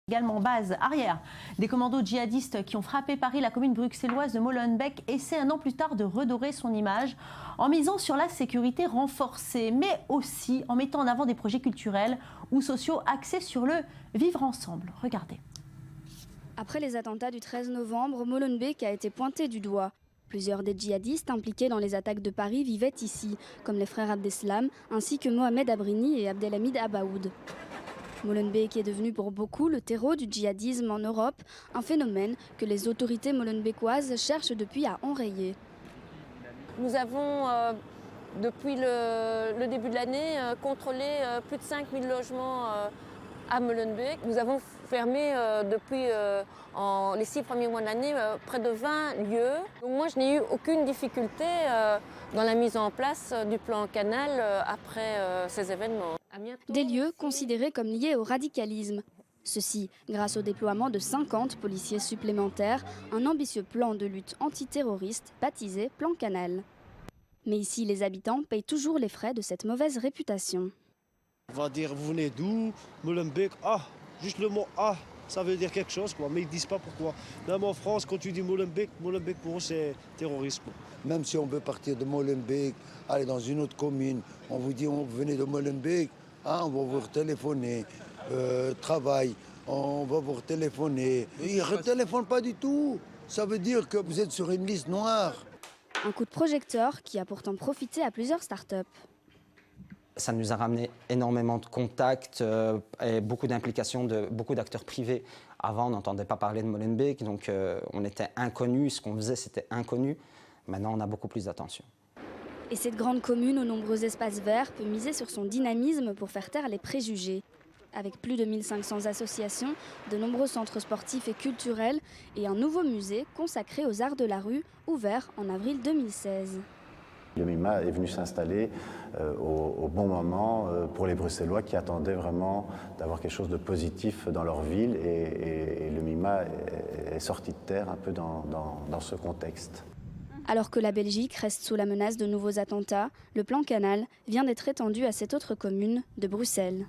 Également base arrière des commandos djihadistes qui ont frappé Paris, la commune bruxelloise de Molenbeek essaie un an plus tard de redorer son image en misant sur la sécurité renforcée, mais aussi en mettant en avant des projets culturels ou sociaux axés sur le vivre ensemble. Regardez. Après les attentats du 13 novembre, Molenbeek a été pointé du doigt. Plusieurs des djihadistes impliqués dans les attaques de Paris vivaient ici, comme les frères Abdeslam, ainsi que Mohamed Abrini et Abdelhamid Abaoud. Molenbeek est devenu pour beaucoup le terreau du djihadisme en Europe, un phénomène que les autorités molenbeekoises cherchent depuis à enrayer. Nous avons, depuis le début de l'année, contrôlé plus de 5000 logements à Molenbeek. Nous avons fermé depuis les 6 premiers mois de l'année près de 20 lieux. Donc moi, je n'ai eu aucune difficulté dans la mise en place du plan Canal après ces événements. Des lieux considérés comme liés au radicalisme. Ceci grâce au déploiement de 50 policiers supplémentaires, un ambitieux plan de lutte antiterroriste baptisé Plan Canal. Mais ici, les habitants payent toujours les frais de cette mauvaise réputation. On va dire, vous venez d'où? Molenbeek, juste le mot ça veut dire quelque chose, quoi, mais ils ne disent pas pourquoi. Même en France, quand tu dis Molenbeek, Molenbeek pour eux c'est terrorisme. Même si on veut partir de Molenbeek, aller dans une autre commune, on vous dit on venez de Molenbeek, on va vous téléphoner, travail, on va vous téléphoner. Ils ne retéléphonent pas du tout, ça veut dire que vous êtes sur une liste noire. Un coup de projecteur qui a pourtant profité à plusieurs start-up. Ça nous a ramené énormément de contacts et beaucoup d'implications de beaucoup d'acteurs privés. Avant, on n'entendait pas parler de Molenbeek, donc on était inconnus, ce qu'on faisait c'était inconnu. Maintenant, on a beaucoup plus d'attention. Et cette grande commune aux nombreux espaces verts peut miser sur son dynamisme pour faire taire les préjugés. Avec plus de 1500 associations, de nombreux centres sportifs et culturels et un nouveau musée consacré aux arts de la rue, ouvert en avril 2016. Le MIMA est venu s'installer au bon moment pour les Bruxellois qui attendaient vraiment d'avoir quelque chose de positif dans leur ville et le MIMA est sorti de terre un peu dans ce contexte. Alors que la Belgique reste sous la menace de nouveaux attentats, le plan Canal vient d'être étendu à cette autre commune de Bruxelles.